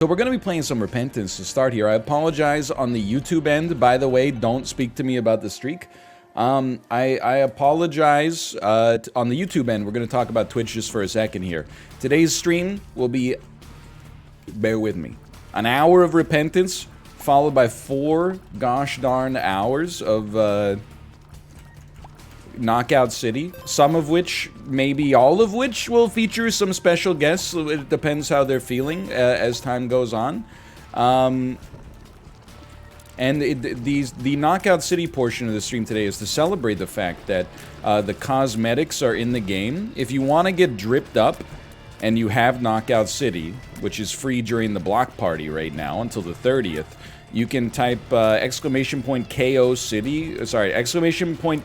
So we're going to be playing some Repentance to start here. I apologize on the YouTube end. By the way, don't speak to me about the streak. I apologize on the YouTube end. We're going to talk about Twitch just for a second here. Today's stream will be, bear with me, an hour of Repentance followed by 4 gosh darn hours of Knockout City, some of which, maybe all of which, will feature some special guests. It depends how they're feeling as time goes on. And the Knockout City portion of the stream today is to celebrate the fact that the cosmetics are in the game. If you want to get dripped up and you have Knockout City, which is free during the block party right now until the 30th, you can type !KO City, sorry,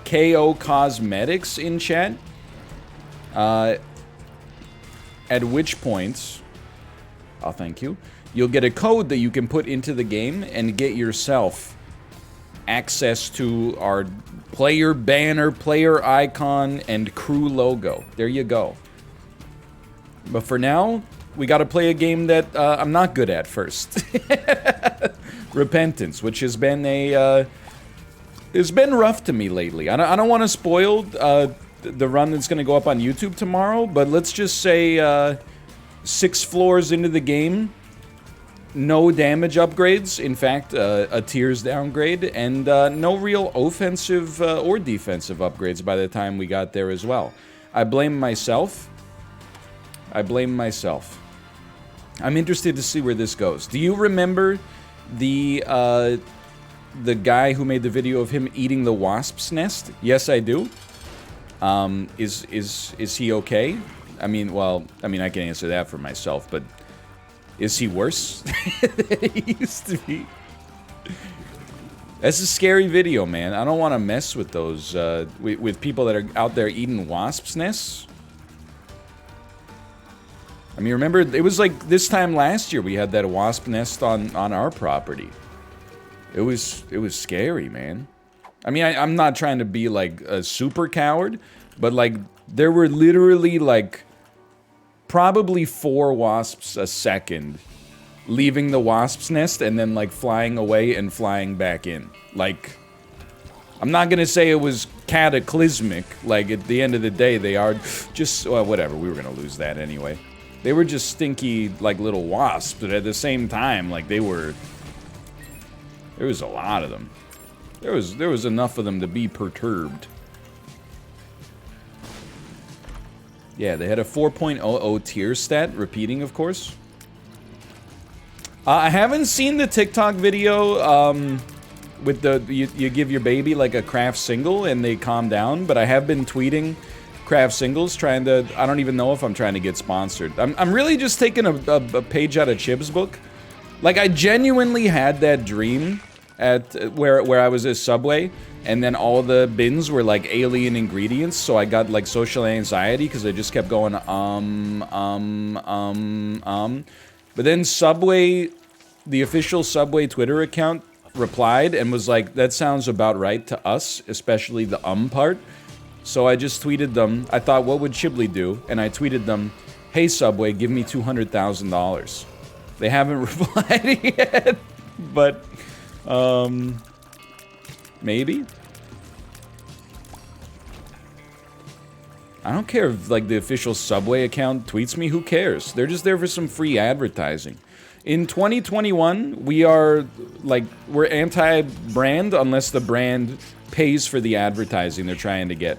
!KO Cosmetics in chat. At which point, oh, thank you, you'll get a code that you can put into the game and get yourself access to our player banner, player icon, and crew logo. There you go. But for now, we gotta play a game that I'm not good at first. Repentance, which has been a it's been rough to me lately. I don't want to spoil the run that's going to go up on YouTube tomorrow, but let's just say 6 floors into the game, no damage upgrades. In fact, a tiers downgrade, and no real offensive or defensive upgrades by the time we got there as well. I blame myself. I blame myself. I'm interested to see where this goes. Do you remember the guy who made the video of him eating the wasp's nest? Yes, I do. Is he okay? I mean, well, I can answer that for myself, but is he worse than he used to be? That's a scary video, man. I don't want to mess with those, with people that are out there eating wasp's nests. I mean, remember, it was like this time last year we had that wasp nest on our property. It was scary, man. I mean, I'm not trying to be like a super coward, but like there were literally like probably 4 wasps a second leaving the wasp's nest and then like flying away and flying back in. Like, I'm not gonna say it was cataclysmic. Like, at the end of the day, they are just, well, whatever. We were gonna lose that anyway. They were just stinky, like, little wasps, but at the same time, like, they were... There was a lot of them. There was enough of them to be perturbed. Yeah, they had a 4.00 tier stat, repeating, of course. I haven't seen the TikTok video, with the... You give your baby, like, a craft single, and they calm down, but I have been tweeting craft singles, trying to... I don't even know if I'm trying to get sponsored. I'm really just taking a page out of Chib's book. Like, I genuinely had that dream at where I was at Subway, and then all the bins were like alien ingredients, so I got like social anxiety because I just kept going But then Subway, the official Subway Twitter account, replied and was like, that sounds about right to us, especially the part. So I just tweeted them. I thought, what would Chiblee do? And I tweeted them, hey Subway, give me $200,000. They haven't replied yet, but, maybe? I don't care if, like, the official Subway account tweets me, who cares? They're just there for some free advertising. In 2021, we are, like, we're anti-brand unless the brand pays for the advertising they're trying to get.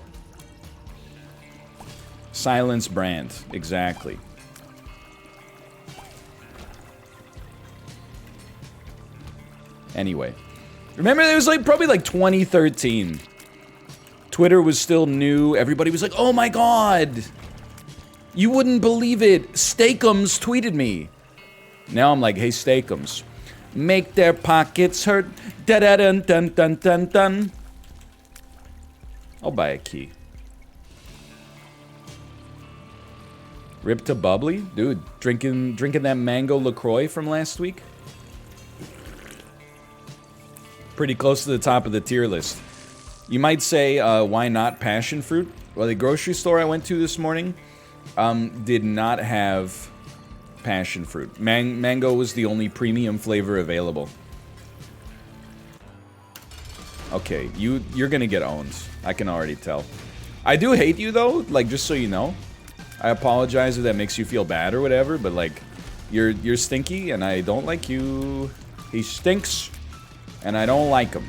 Silence brand, exactly. Anyway, remember it was like probably like 2013. Twitter was still new. Everybody was like, "Oh my god, you wouldn't believe it. Steakums tweeted me." Now I'm like, "Hey Steakums, make their pockets hurt." Da da dun dun dun dun dun. I'll buy a key. Rip to bubbly, dude. Drinking that mango LaCroix from last week. Pretty close to the top of the tier list. You might say, why not passion fruit? Well, the grocery store I went to this morning did not have passion fruit. Mango was the only premium flavor available. Okay, you're gonna get owned. I can already tell. I do hate you though, like just so you know. I apologize if that makes you feel bad or whatever, but like you're stinky and I don't like you. He stinks and I don't like him.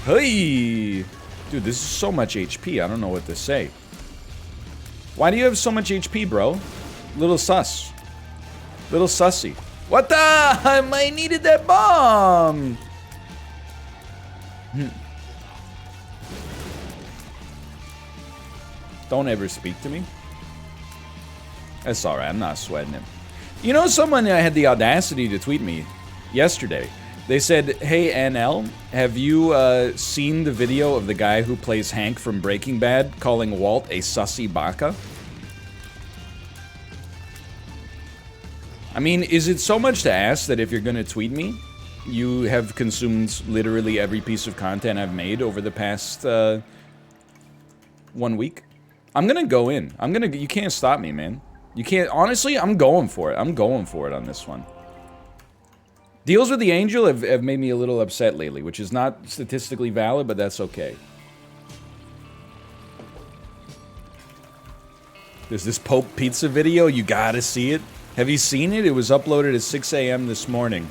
Hey! Dude, this is so much HP, I don't know what to say. Why do you have so much HP, bro? Little sus. Little sussy. What the? I needed that bomb! Don't ever speak to me. That's alright, I'm not sweating him. You know, someone had the audacity to tweet me yesterday. They said, hey NL, have you seen the video of the guy who plays Hank from Breaking Bad calling Walt a sussy baka? I mean, is it so much to ask that if you're gonna tweet me, you have consumed literally every piece of content I've made over the past 1 week? I'm gonna go in. You can't stop me, man. You can't, honestly, I'm going for it. I'm going for it on this one. Deals with the Angel have made me a little upset lately, which is not statistically valid, but that's okay. There's this Pope Pizza video, you gotta see it. Have you seen it? It was uploaded at 6 a.m. this morning.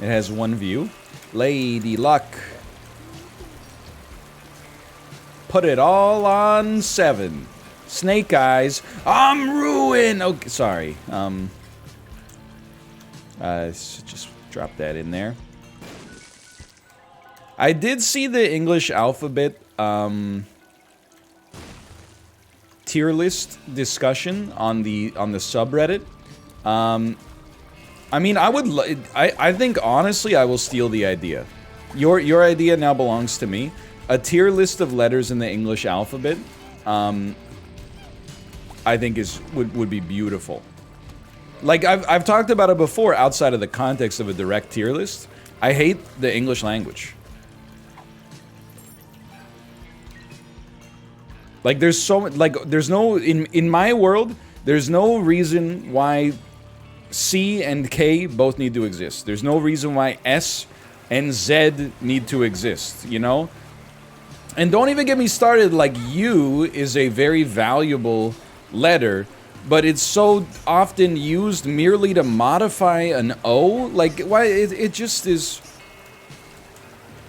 It has 1 view. Lady Luck. Put it all on 7. Snake Eyes. I'm ruined! Okay, sorry. Just drop that in there. I did see the English alphabet, tier list discussion on the subreddit. I mean, I think honestly I will steal the idea. Your idea now belongs to me. A tier list of letters in the English alphabet, I think would be beautiful. Like I've talked about it before outside of the context of a direct tier list. I hate the English language. Like there's so like there's no in my world there's no reason why C and K both need to exist. There's no reason why S and Z need to exist, you know? And don't even get me started, like U is a very valuable letter, but it's so often used merely to modify an O. Like, why? It just is...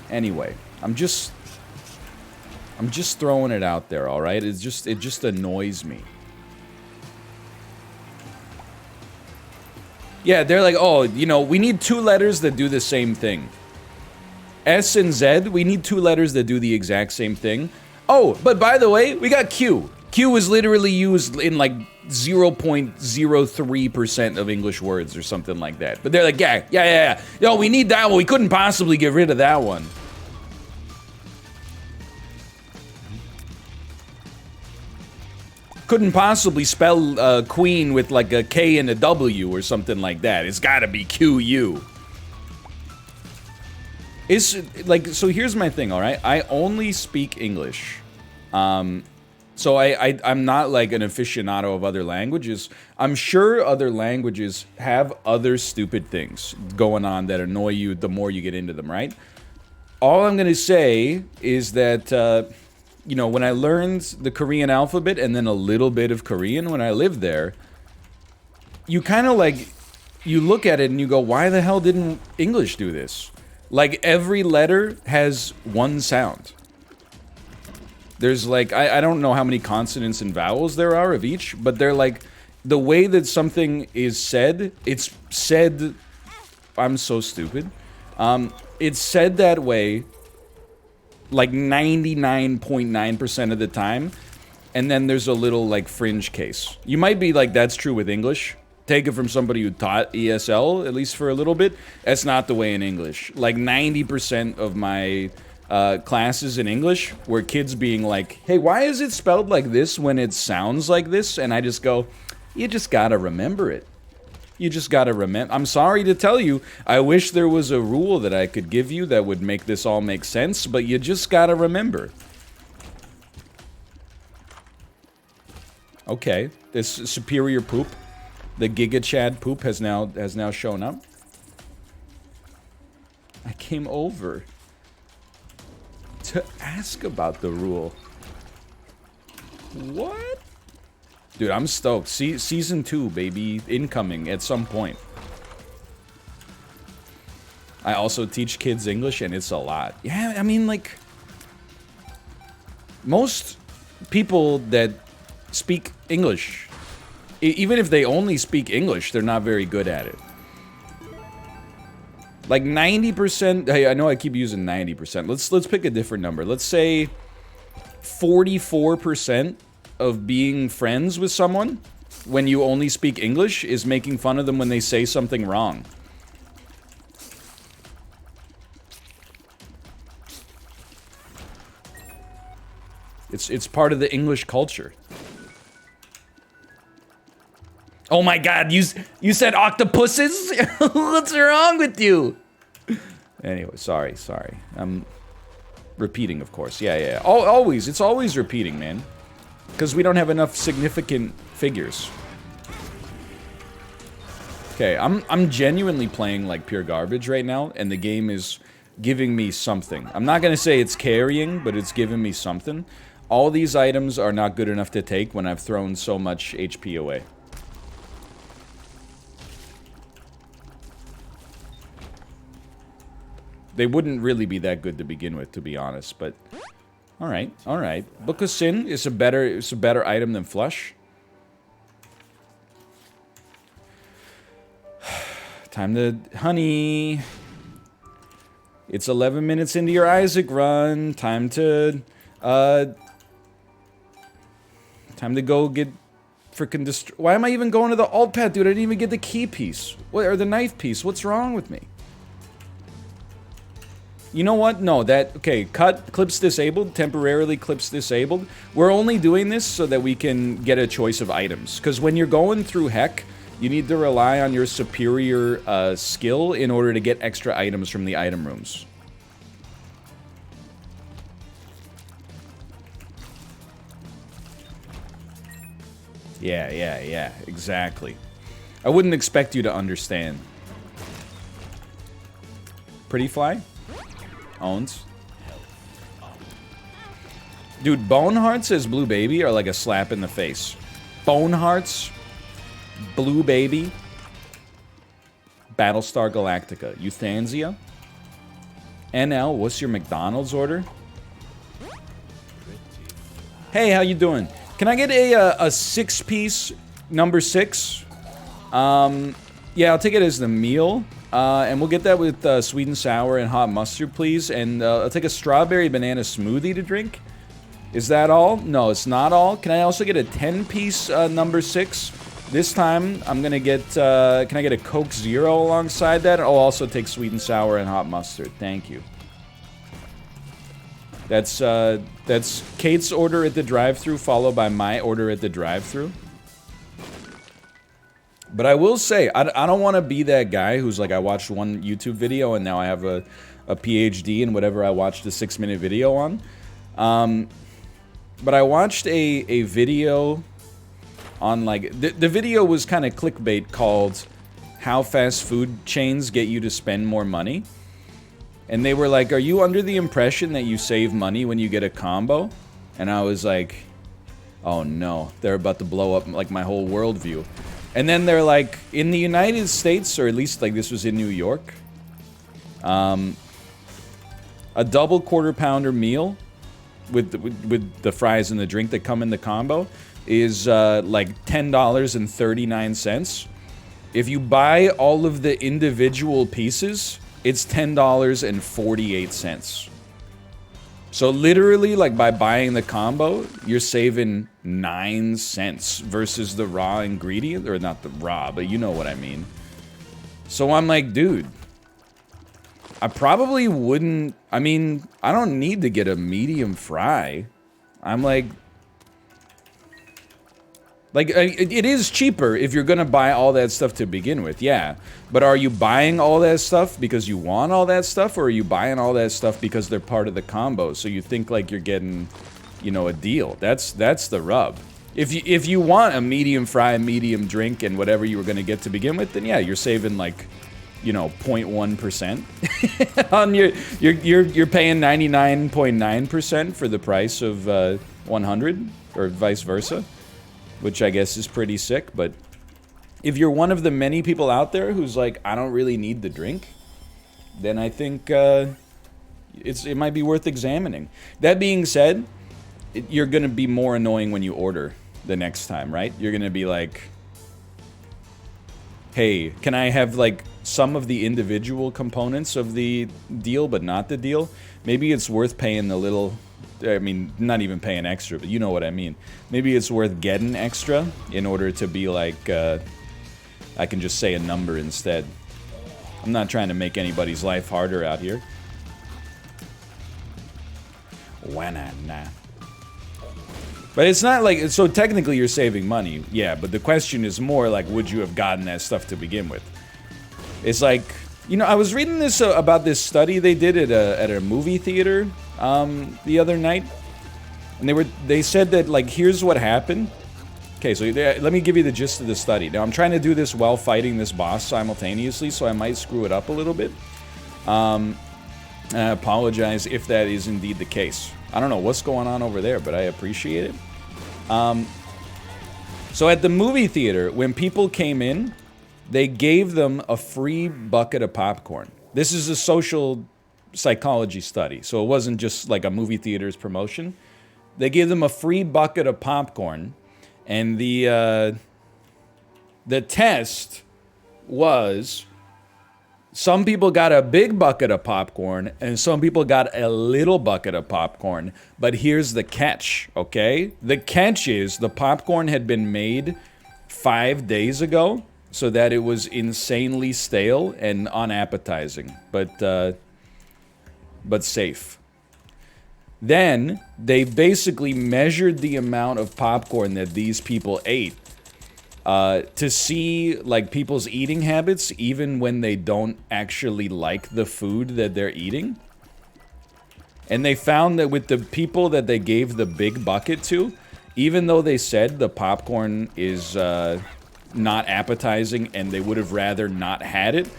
Anyway, I'm just throwing it out there, alright? It just annoys me. Yeah, they're like, oh, you know, we need 2 letters that do the same thing. S and Z, we need 2 letters that do the exact same thing. Oh, but by the way, we got Q. Q is literally used in like 0.03% of English words or something like that. But they're like, yeah. Yo, we need that one. We couldn't possibly get rid of that one. Couldn't possibly spell queen with like a K and a W or something like that. It's gotta be QU. It's like, so here's my thing, alright? I only speak English. So I'm not like an aficionado of other languages. I'm sure other languages have other stupid things going on that annoy you the more you get into them, right? All I'm gonna say is that, you know, when I learned the Korean alphabet and then a little bit of Korean when I lived there, you kind of like, you look at it and you go, why the hell didn't English do this? Like, every letter has one sound. There's like, I don't know how many consonants and vowels there are of each, but they're like, the way that something is said, it's said, I'm so stupid. It's said that way, like 99.9% of the time, and then there's a little, like, fringe case. You might be like, that's true with English. Take it from somebody who taught ESL, at least for a little bit. That's not the way in English. Like, 90% of my classes in English were kids being like, hey, why is it spelled like this when it sounds like this? And I just go, you just gotta remember it. You just gotta remember. I'm sorry to tell you, I wish there was a rule that I could give you that would make this all make sense, but you just gotta remember. Okay, this superior poop, the Giga Chad poop has now shown up. I came over to ask about the rule. What? Dude, I'm stoked. Season 2, baby, incoming at some point. I also teach kids English, and it's a lot. Yeah, I mean, like, most people that speak English, even if they only speak English, they're not very good at it. Like 90%, hey, I know I keep using 90%. Let's pick a different number. Let's say 44% of being friends with someone when you only speak English is making fun of them when they say something wrong. It's part of the English culture. Oh my god, you said octopuses? What's wrong with you? Anyway, sorry. I'm repeating, of course. Yeah. Always, it's always repeating, man. Because we don't have enough significant figures. Okay, I'm genuinely playing like pure garbage right now, and the game is giving me something. I'm not gonna say it's carrying, but it's giving me something. All these items are not good enough to take when I've thrown so much HP away. They wouldn't really be that good to begin with, to be honest, but... Alright. Book of Sin is a better item than Flush. Time to... Honey... It's 11 minutes into your Isaac run. Time to go get frickin' Why am I even going to the alt path, dude? I didn't even get the key piece. What, or the knife piece. What's wrong with me? You know what? No, okay, clips disabled, temporarily clips disabled. We're only doing this so that we can get a choice of items. Because when you're going through Heck, you need to rely on your superior skill in order to get extra items from the item rooms. Yeah, exactly. I wouldn't expect you to understand. Pretty Fly? Owns. Dude, Bone Hearts as Blue Baby are like a slap in the face. Bone Hearts, Blue Baby, Battlestar Galactica, Euthansia, NL, what's your McDonald's order? Hey, how you doing? Can I get a 6-piece number 6? Yeah, I'll take it as the meal. And we'll get that with sweet and sour and hot mustard, please. And I'll take a strawberry banana smoothie to drink. Is that all? No, it's not all. Can I also get a 10-piece number 6? This time, I'm gonna get, can I get a Coke Zero alongside that? I'll also take sweet and sour and hot mustard. Thank you. That's Kate's order at the drive-thru, followed by my order at the drive-thru. But I will say, I don't want to be that guy who's like, I watched one YouTube video and now I have a PhD in whatever I watched a 6-minute video on. But I watched a video on like, the video was kind of clickbait called How Fast Food Chains Get You to Spend More Money. And they were like, are you under the impression that you save money when you get a combo? And I was like, oh no, they're about to blow up like my whole worldview. And then they're like, in the United States, or at least like this was in New York, a double quarter-pounder meal with the fries and the drink that come in the combo is like $10.39. If you buy all of the individual pieces, it's $10.48. So literally, like, by buying the combo, you're saving 9 cents versus the raw ingredient, or not the raw, but you know what I mean. So I'm like, dude, I probably wouldn't, I mean, I don't need to get a medium fry. I'm like, it is cheaper if you're gonna buy all that stuff to begin with, yeah. But are you buying all that stuff because you want all that stuff, or are you buying all that stuff because they're part of the combo, so you think like you're getting, you know, a deal? That's the rub. If you want a medium fry, medium drink, and whatever you were going to get to begin with, then yeah, you're saving like, you know, 0.1% on you're paying 99.9% for the price of 100, or vice versa, which I guess is pretty sick. But if you're one of the many people out there who's like, I don't really need the drink, then I think it might be worth examining. That being said, you're gonna be more annoying when you order the next time, right? You're gonna be like, hey, can I have like some of the individual components of the deal but not the deal? Maybe it's worth paying the little, I mean, not even paying extra, but you know what I mean. Maybe it's worth getting extra in order to be like, I can just say a number instead. I'm not trying to make anybody's life harder out here. Nah. But it's not like, so technically you're saving money, yeah, but the question is more like, would you have gotten that stuff to begin with? It's like, you know, I was reading this about this study they did at a movie theater the other night, and they said that, like, here's what happened. Okay, so let me give you the gist of the study. Now, I'm trying to do this while fighting this boss simultaneously, so I might screw it up a little bit. I apologize if that is indeed the case. I don't know what's going on over there, but I appreciate it. So at the movie theater, when people came in, they gave them a free bucket of popcorn. This is a social psychology study, so it wasn't just like a movie theater's promotion. They gave them a free bucket of popcorn, and the test was, some people got a big bucket of popcorn, and some people got a little bucket of popcorn. But here's the catch, okay? The catch is the popcorn had been made 5 days ago, so that it was insanely stale and unappetizing, but safe. Then they basically measured the amount of popcorn that these people ate to see, like, people's eating habits, even when they don't actually like the food that they're eating. And they found that with the people that they gave the big bucket to, even though they said the popcorn is not appetizing and they would have rather not had it,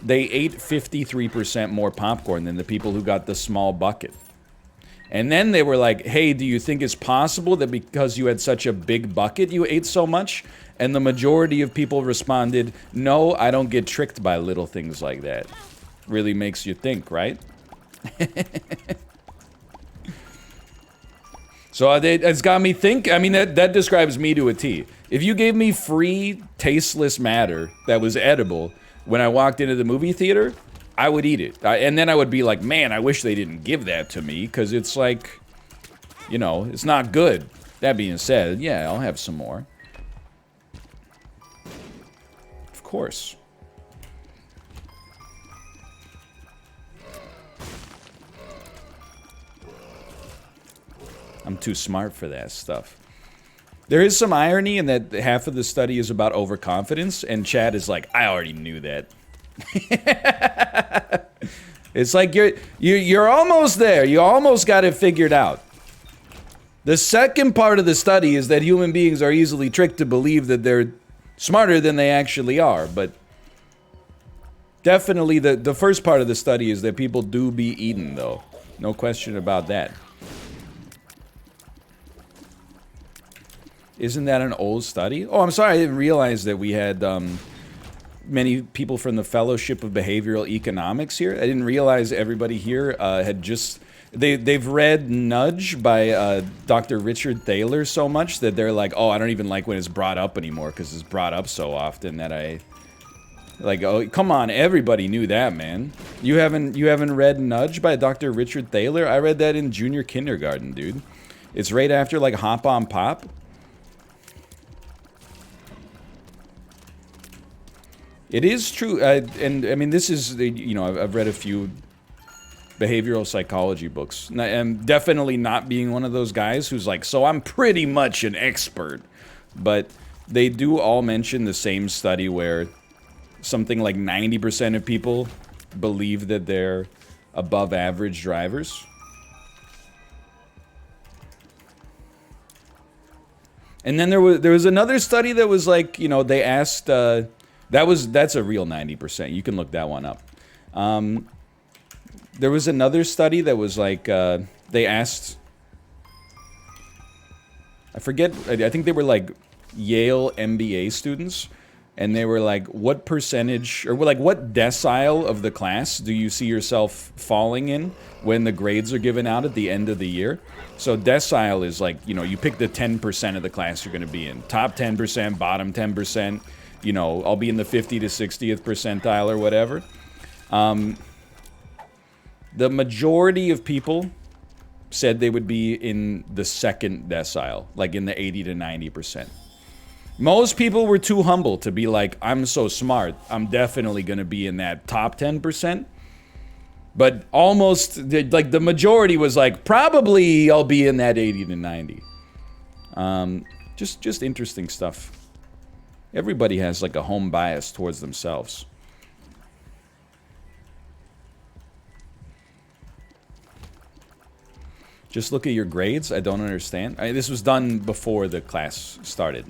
they ate 53% more popcorn than the people who got the small bucket. And then they were like, hey, do you think it's possible that because you had such a big bucket, you ate so much? And the majority of people responded, no, I don't get tricked by little things like that. Really makes you think, right? So it's got me think. I mean, that describes me to a T. If you gave me free, tasteless matter that was edible when I walked into the movie theater, I would eat it. And then I would be like, man, I wish they didn't give that to me, because it's like, you know, it's not good. That being said, yeah, I'll have some more. Of course. I'm too smart for that stuff. There is some irony in that half of the study is about overconfidence, and Chad is like, I already knew that. It's like you're almost there. You almost got it figured out. The second part of the study is that human beings are easily tricked to believe that they're smarter than they actually are, but definitely the first part of the study is that people do be eaten, though. No question about that. Isn't that an old study? Oh, I'm sorry, I didn't realize that we had many people from the Fellowship of Behavioral Economics here. I didn't realize everybody here had just... They've read Nudge by Dr. Richard Thaler so much that they're like, oh, I don't even like when it's brought up anymore because it's brought up so often that I... Like, oh, come on, everybody knew that, man. You haven't read Nudge by Dr. Richard Thaler? I read that in junior kindergarten, dude. It's right after, like, Hop on Pop. It is true, and I mean, this is, you know, I've read a few behavioral psychology books. I'm definitely not being one of those guys who's like, so I'm pretty much an expert. But they do all mention the same study where something like 90% of people believe that they're above average drivers. And then there was another study that was like, you know, they asked that's a real 90%. You can look that one up. There was another study that was like they asked, I forget, I think they were like Yale MBA students, and they were like, what percentage, or like what decile of the class do you see yourself falling in when the grades are given out at the end of the year? So decile is like, you know, you pick the 10% of the class you're going to be in. Top 10%, bottom 10%, you know, I'll be in the 50 to 60th percentile or whatever. The majority of people said they would be in the second decile, like in the 80 to 90%. Most people were too humble to be like, I'm so smart, I'm definitely going to be in that top 10%. But almost, like, the majority was like, probably I'll be in that 80 to 90. Just interesting stuff. Everybody has, like, a home bias towards themselves. Just look at your grades? I don't understand. This was done before the class started.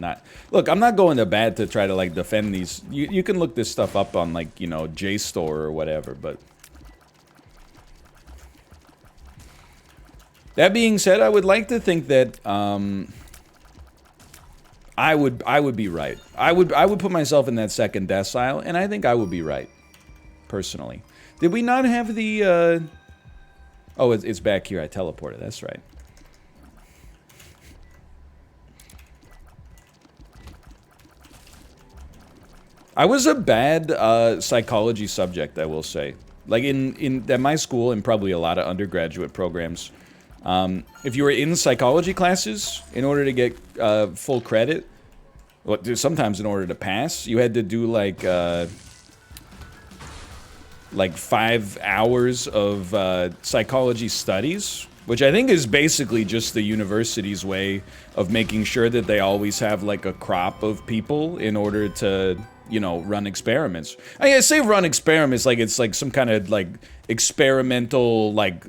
Look, I'm not going to bad to try to, like, defend these. You can look this stuff up on, like, you know, JSTOR or whatever, but... That being said, I would like to think that, I would be right. I would put myself in that second decile, and I think I would be right. Personally. Did we not have the, Oh, it's back here. I teleported. That's right. I was a bad psychology subject, I will say. Like at my school and probably a lot of undergraduate programs, if you were in psychology classes, in order to get full credit, well, sometimes in order to pass, you had to do like 5 hours of psychology studies, which I think is basically just the university's way of making sure that they always have like a crop of people in order to, you know, run experiments. I say run experiments like it's like some kind of like experimental like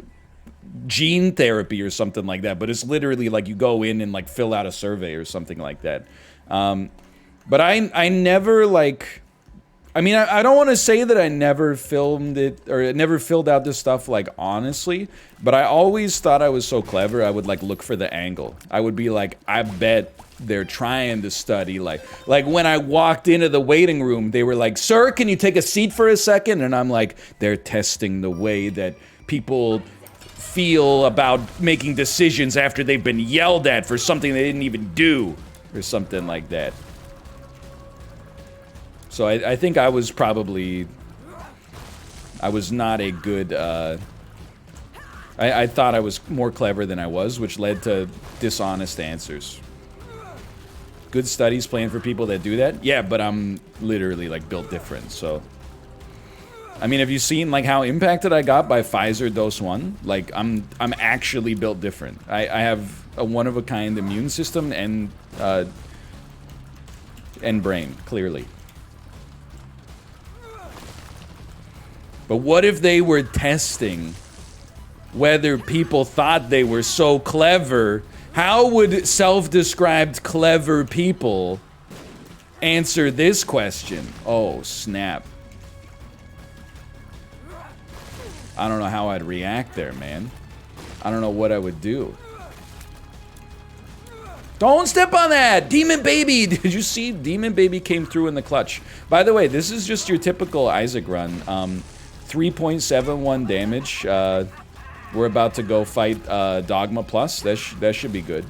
gene therapy or something like that, but it's literally like you go in and like fill out a survey or something like that. But I never like... I mean, I don't want to say that I never filmed it, or never filled out this stuff, like, honestly, but I always thought I was so clever, I would, like, look for the angle. I would be like, I bet they're trying to study, like when I walked into the waiting room, they were like, sir, can you take a seat for a second? And I'm like, they're testing the way that people feel about making decisions after they've been yelled at for something they didn't even do, or something like that. So I think I was probably... I was not a good... I thought I was more clever than I was, which led to dishonest answers. Good studies planned for people that do that? Yeah, but I'm literally, like, built different, so... I mean, have you seen, like, how impacted I got by Pfizer Dose 1? Like, I'm actually built different. I have a one-of-a-kind immune system and brain, clearly. But what if they were testing whether people thought they were so clever? How would self-described clever people answer this question? Oh, snap. I don't know how I'd react there, man. I don't know what I would do. Don't step on that! Demon Baby! Did you see? Demon Baby came through in the clutch. By the way, this is just your typical Isaac run. 3.71 damage. We're about to go fight Dogma Plus. That should be good.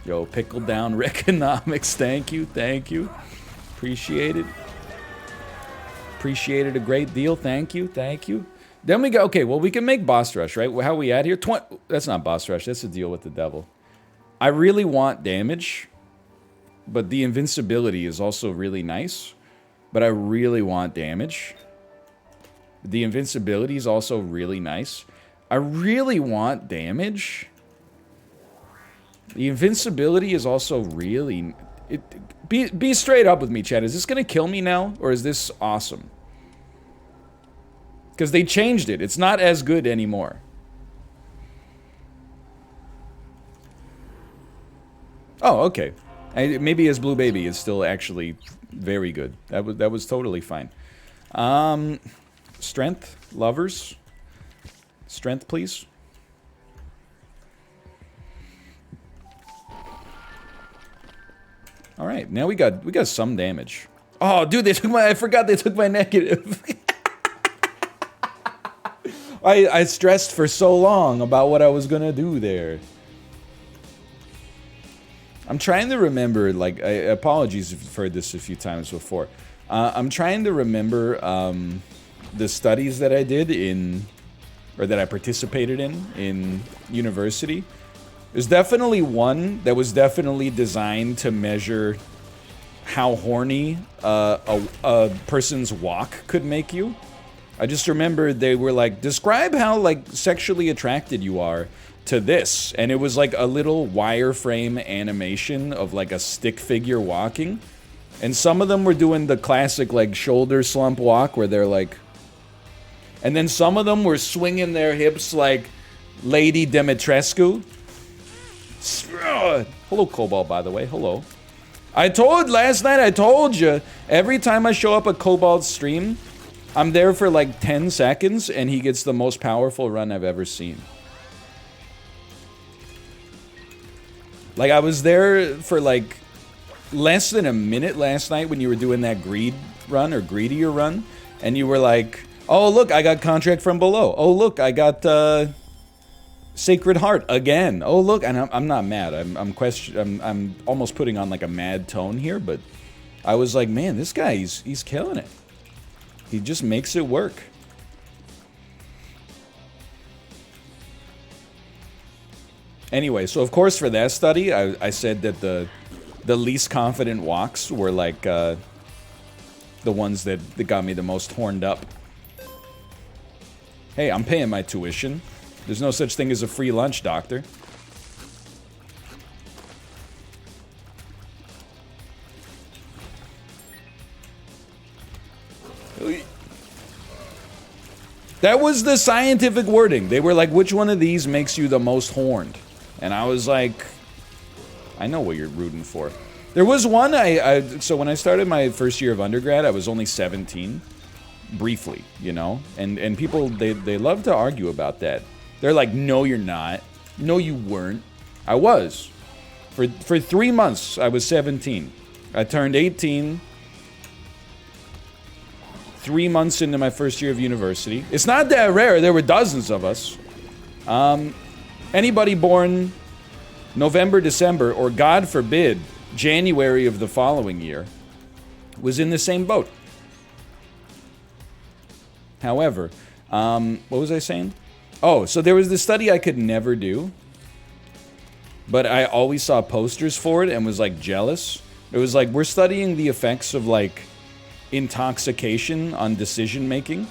Yo, Pickle Down Economics. Thank you, thank you. Appreciate it. Appreciate it a great deal. Thank you, thank you. Then we go, okay, well, we can make boss rush, right? How are we at here? That's not boss rush, that's a deal with the devil. I really want damage, but the invincibility is also really nice. But I really want damage. The invincibility is also really nice. I really want damage. The invincibility is also really... Be straight up with me, Chad. Is this gonna kill me now? Or is this awesome? Because they changed it. It's not as good anymore. Oh, okay. Maybe his Blue Baby is still actually very good. That was totally fine. Strength, lovers. Strength, please. All right, now we got some damage. Oh, dude, they took my. I forgot they took my negative. I stressed for so long about what I was gonna do there. I'm trying to remember, like, apologies if you've heard this a few times before. I'm trying to remember the studies that I did or that I participated in university. There's definitely one that was definitely designed to measure how horny a person's walk could make you. I just remember they were like, describe how, like, sexually attracted you are to this. And it was like a little wireframe animation of like a stick figure walking. And some of them were doing the classic, like, shoulder slump walk where they're like... And then some of them were swinging their hips like Lady Dimitrescu. Hello, Cobalt, by the way. Hello. Last night I told you, every time I show up at Cobalt's stream, I'm there for like 10 seconds, and he gets the most powerful run I've ever seen. Like, I was there for like less than a minute last night when you were doing that greed run, or greedier run, and you were like, oh look, I got contract from below. Oh look, I got Sacred Heart again. Oh look, and I'm not mad. I'm almost putting on like a mad tone here, but I was like, man, this guy, he's killing it. He just makes it work. Anyway, so of course for that study, I said that the least confident walks were like the ones that got me the most horned up. Hey, I'm paying my tuition. There's no such thing as a free lunch, doctor. That was the scientific wording. They were like, which one of these makes you the most horned? And I was like, I know what you're rooting for. There was one, so when I started my first year of undergrad, I was only 17. Briefly, you know? And people, they love to argue about that. They're like, no, you're not. No, you weren't. I was. For 3 months, I was 17. I turned 18... 3 months into my first year of university. It's not that rare. There were dozens of us. Anybody born November, December, or God forbid, January of the following year was in the same boat. However, what was I saying? Oh, so there was this study I could never do, but I always saw posters for it and was like jealous. It was like, we're studying the effects of like intoxication on decision making.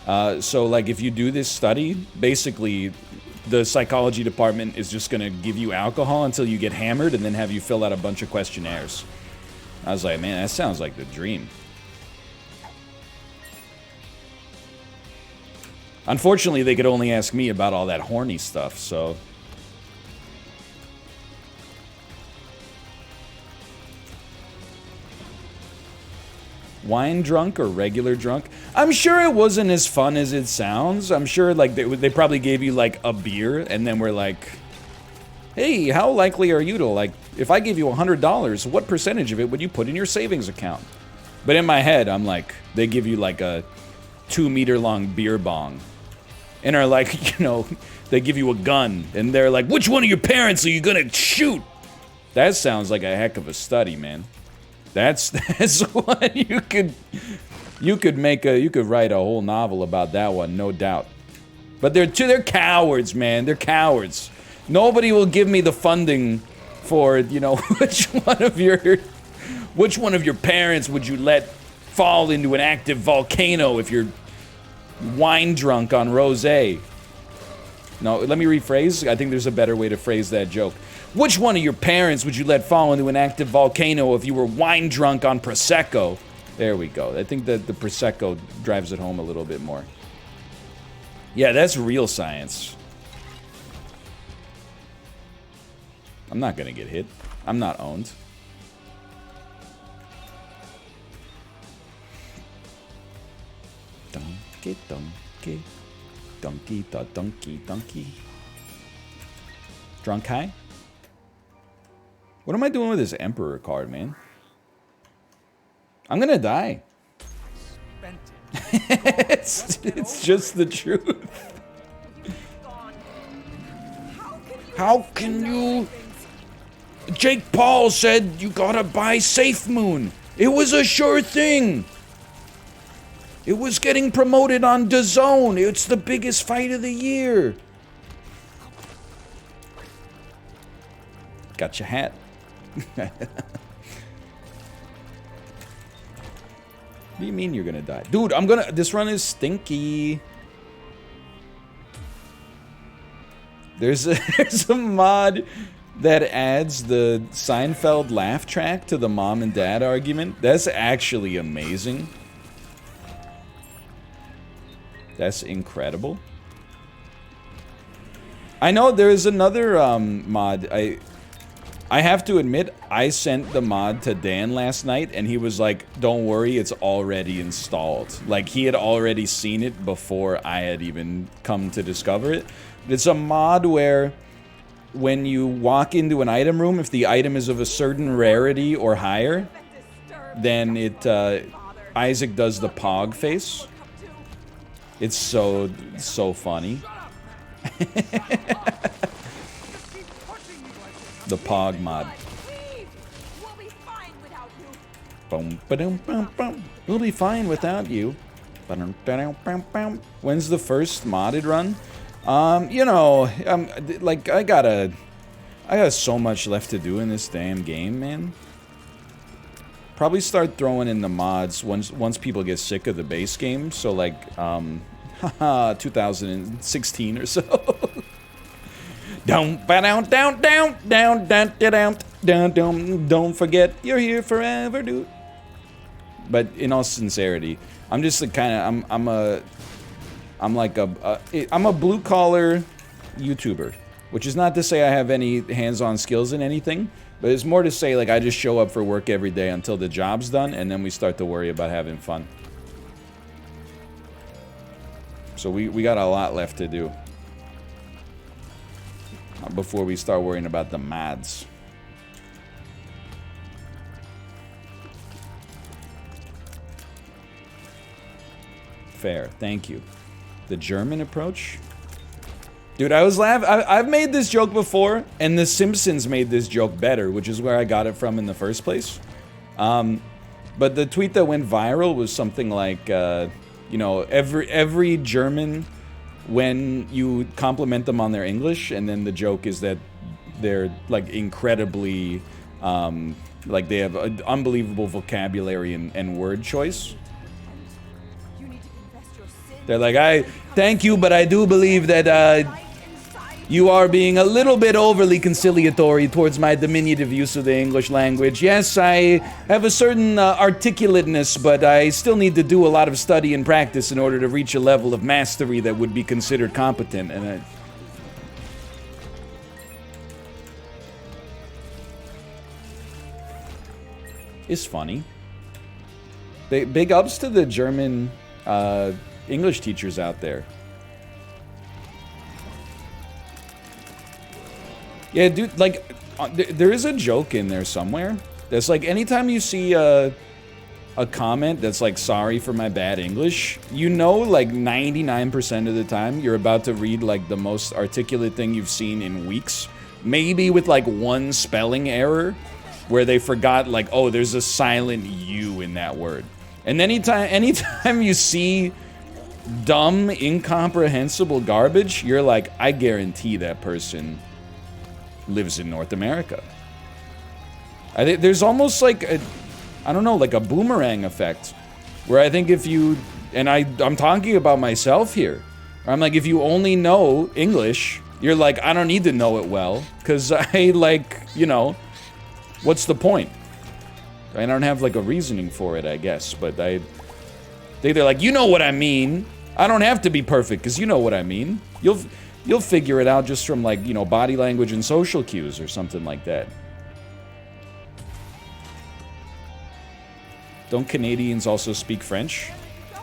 So like if you do this study, basically the psychology department is just gonna give you alcohol until you get hammered and then have you fill out a bunch of questionnaires. I was like, man, that sounds like the dream. Unfortunately, they could only ask me about all that horny stuff, so... Wine drunk or regular drunk? I'm sure it wasn't as fun as it sounds. I'm sure like they probably gave you like a beer and then we're like, hey, how likely are you to, like, if I gave you $100, what percentage of it would you put in your savings account? But in my head, I'm like, they give you like a 2-meter long beer bong and are like, you know, they give you a gun and they're like, which one of your parents are you gonna shoot? That sounds like a heck of a study, man. That's one you could write a whole novel about that one, no doubt. But they're cowards, man. They're cowards. Nobody will give me the funding for, you know, which one of your parents would you let fall into an active volcano if you're wine drunk on rosé? No, let me rephrase. I think there's a better way to phrase that joke. Which one of your parents would you let fall into an active volcano if you were wine drunk on Prosecco? There we go. I think that the Prosecco drives it home a little bit more. Yeah, that's real science. I'm not gonna get hit. I'm not owned. Donkey, donkey. Donkey, da donkey, donkey. Drunk high? What am I doing with this Emperor card, man? I'm gonna die. it's just the truth. How can you... Jake Paul said you gotta buy Safe Moon. It was a sure thing. It was getting promoted on DAZN. It's the biggest fight of the year. Got your hat. What do you mean you're gonna die? Dude, I'm gonna... This run is stinky. There's a mod that adds the Seinfeld laugh track to the mom and dad argument. That's actually amazing. That's incredible. I know there is another mod. I have to admit, I sent the mod to Dan last night, and he was like, don't worry, it's already installed. Like, he had already seen it before I had even come to discover it. It's a mod where when you walk into an item room, if the item is of a certain rarity or higher, then it, Isaac does the Pog face. It's so funny. The Pog mod. Boom, ba-dum, bum, bum. We'll be fine without you. When's the first modded run? You know, like I got so much left to do in this damn game, man. Probably start throwing in the mods once people get sick of the base game. So like, 2016 or so. Don't forget you're here forever, dude. But in all sincerity, I'm just the kind of I'm a blue collar YouTuber, which is not to say I have any hands-on skills in anything, but it's more to say like I just show up for work every day until the job's done, and then we start to worry about having fun. So we got a lot left to do before we start worrying about the mods. Fair, thank you. The German approach? Dude, I was laughing. I've made this joke before, and The Simpsons made this joke better, which is where I got it from in the first place. But the tweet that went viral was something like, you know, every German, when you compliment them on their English, and then the joke is that they're like incredibly, like they have an unbelievable vocabulary and word choice. They're like, I thank you, but I do believe that you are being a little bit overly conciliatory towards my diminutive use of the English language. Yes, I have a certain articulateness, but I still need to do a lot of study and practice in order to reach a level of mastery that would be considered competent. And it's funny. Big ups to the German English teachers out there. Yeah, dude, like, there is a joke in there somewhere that's like, anytime you see a comment that's like, sorry for my bad English, you know, like 99% of the time you're about to read like the most articulate thing you've seen in weeks, maybe with like one spelling error where they forgot like, oh, there's a silent U in that word. And anytime you see dumb, incomprehensible garbage, you're like, I guarantee that person lives in North America. I think there's almost like a, I don't know, like a boomerang effect, where I think if you, and I'm talking about myself here, I'm like, if you only know English, you're like, I don't need to know it well, because I like, you know, what's the point? I don't have like a reasoning for it, I guess, but they're like, you know what I mean. I don't have to be perfect, because you know what I mean. You'll figure it out just from like, you know, body language and social cues or something like that. Don't Canadians also speak French?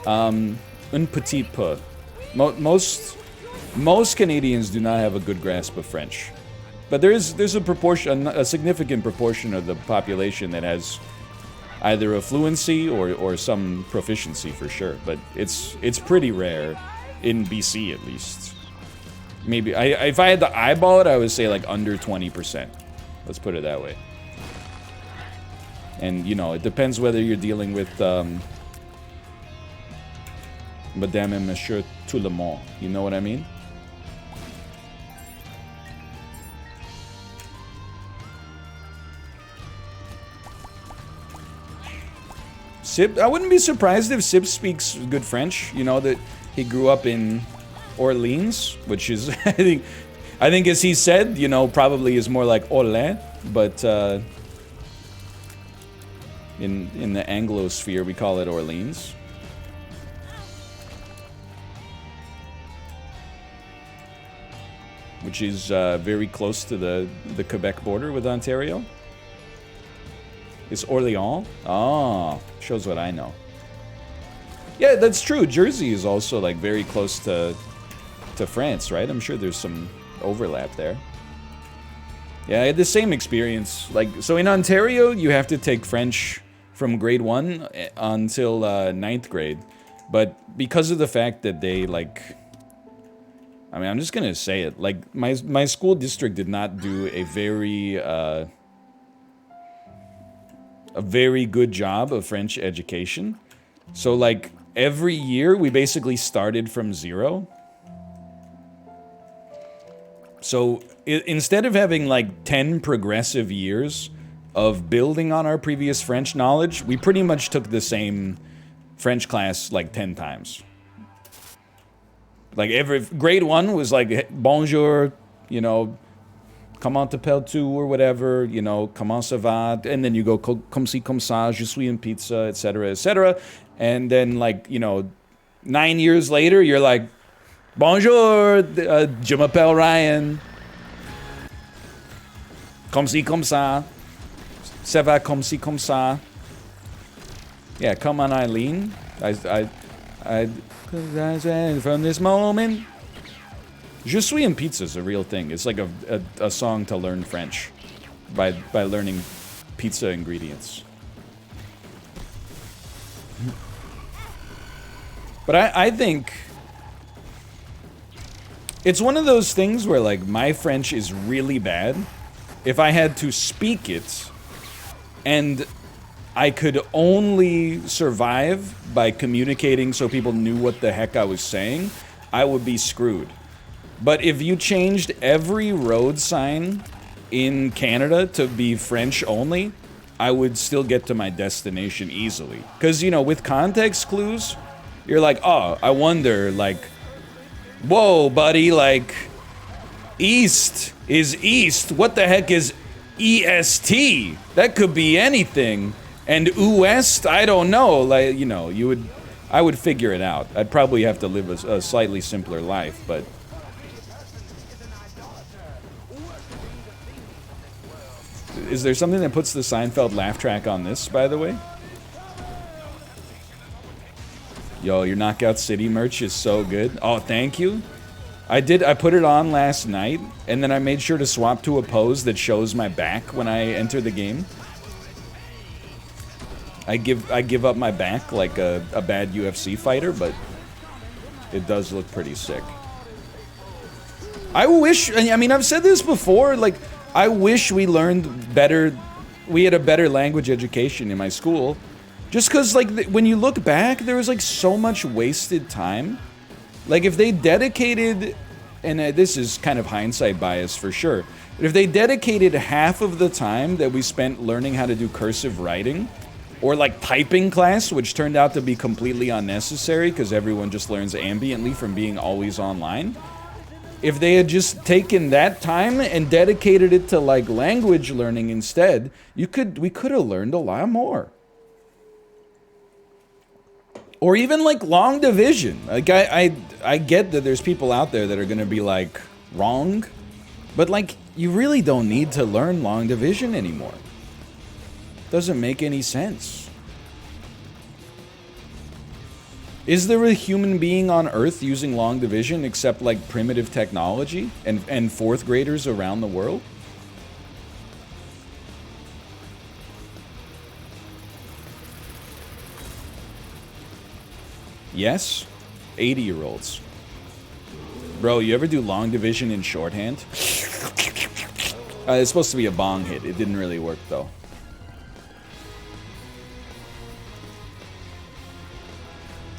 Un petit peu. Most Canadians do not have a good grasp of French. But there's a significant proportion of the population that has either a fluency or some proficiency for sure. But it's pretty rare in BC at least. Maybe if I had to eyeball it, I would say like under 20%. Let's put it that way. And you know, it depends whether you're dealing with Madame and Monsieur Tout le Monde. You know what I mean? Sib, I wouldn't be surprised if Sib speaks good French. You know that he grew up in Orleans, which is I think as he said, you know, probably is more like Orléans, but in the Anglosphere we call it Orleans. Which is very close to the Quebec border with Ontario. It's Orléans? Oh, shows what I know. Yeah, that's true. Jersey is also like very close to France, right? I'm sure there's some overlap there. Yeah, I had the same experience. Like, so in Ontario, you have to take French from grade 1 until 9th grade. But because of the fact that they like, I mean, I'm just gonna say it. Like, my school district did not do a very good job of French education. So like every year we basically started from 0. So instead of having like 10 progressive years of building on our previous French knowledge, we pretty much took the same French class like 10 times. Like every grade 1 was like bonjour, you know, comment t'appelles-tu or whatever, you know, comment ça va, and then you go comme ci comme ça, je suis une pizza, etc., etc. And then like, you know, 9 years later, you're like, bonjour, je m'appelle Ryan. Comme ci comme ça. Ça va comme ci comme ça. Yeah, come on, Eileen. From this moment. Je suis une pizza is a real thing. It's like a song to learn French by learning pizza ingredients. But I think it's one of those things where like my French is really bad. If I had to speak it and I could only survive by communicating so people knew what the heck I was saying, I would be screwed. But if you changed every road sign in Canada to be French only, I would still get to my destination easily. Because, you know, with context clues, you're like, oh, I wonder, like, whoa, buddy, like, east is east. What the heck is EST? That could be anything. And West, I don't know. Like, you know, I would figure it out. I'd probably have to live a slightly simpler life, but... Is there something that puts the Seinfeld laugh track on this, by the way? Yo, your Knockout City merch is so good. Oh, thank you. I put it on last night, and then I made sure to swap to a pose that shows my back when I enter the game. I give up my back like a bad UFC fighter, but it does look pretty sick. I wish, I mean, I've said this before, like, I wish we learned better, we had a better language education in my school. Just because, like, when you look back, there was, like, so much wasted time. Like, if they dedicated, and this is kind of hindsight bias for sure, but if they dedicated half of the time that we spent learning how to do cursive writing, or, like, typing class, which turned out to be completely unnecessary because everyone just learns ambiently from being always online. If they had just taken that time and dedicated it to, like, language learning instead, we could have learned a lot more. Or even, like, long division. Like, I get that there's people out there that are gonna be, like, wrong. But, like, you really don't need to learn long division anymore. Doesn't make any sense. Is there a human being on Earth using long division except like primitive technology and fourth graders around the world? Yes? 80-year-olds. Bro, you ever do long division in shorthand? It's supposed to be a bong hit. It didn't really work, though.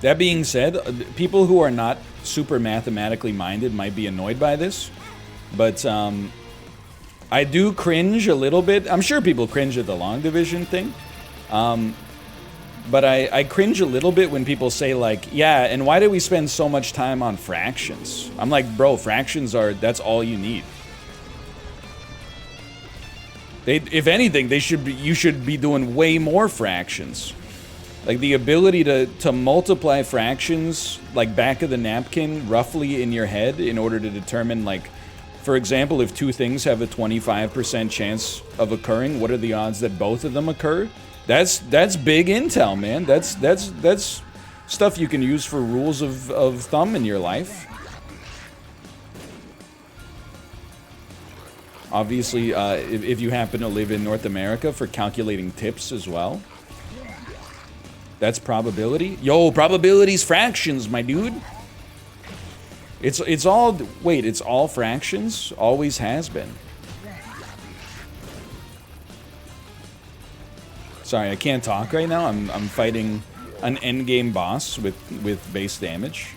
That being said, people who are not super mathematically minded might be annoyed by this, but I do cringe a little bit. I'm sure people cringe at the long division thing, but I cringe a little bit when people say like, yeah, and why do we spend so much time on fractions? I'm like, bro, fractions that's all you need. If anything, you should be doing way more fractions. Like the ability to multiply fractions like back of the napkin roughly in your head in order to determine, like, for example, if two things have a 25% chance of occurring, what are the odds that both of them occur? That's big intel, man. That's stuff you can use for rules of thumb in your life. Obviously, if you happen to live in North America, for calculating tips as well. That's probability. Yo, probability's fractions, my dude. It's all, wait, it's all fractions? Always has been. Sorry, I can't talk right now. I'm fighting an endgame boss with base damage.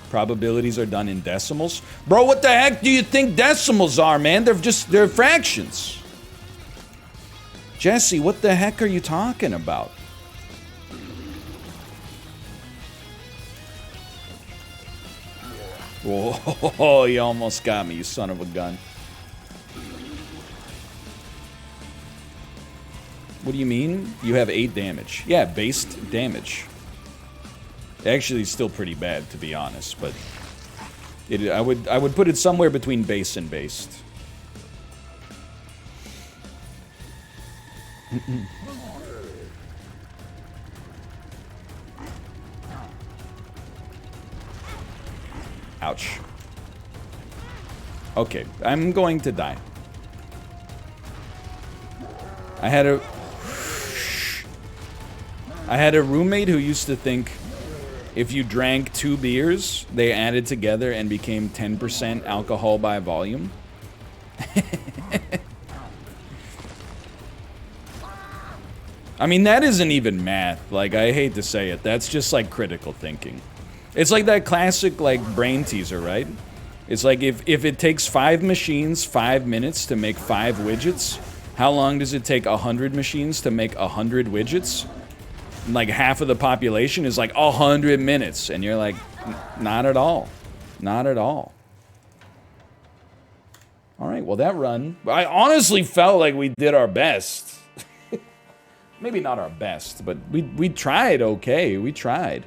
Probabilities are done in decimals. Bro, what the heck do you think decimals are, man? They're fractions. Jesse, what the heck are you talking about? Whoa, you almost got me, you son of a gun. What do you mean? You have 8 damage. Yeah, based damage. Actually, still pretty bad, to be honest, but I would put it somewhere between base and based. Ouch. Okay, I'm going to die. I had a roommate who used to think if you drank 2 beers, they added together and became 10% alcohol by volume. I mean, that isn't even math. Like, I hate to say it. That's just, like, critical thinking. It's like that classic, like, brain teaser, right? It's like if it takes 5 machines 5 minutes to make 5 widgets, how long does it take 100 machines to make 100 widgets? And, like, half of the population is like 100 minutes. And you're like, not at all. Not at all. All right, well, that run, I honestly felt like we did our best. Maybe not our best, but we tried okay. We tried.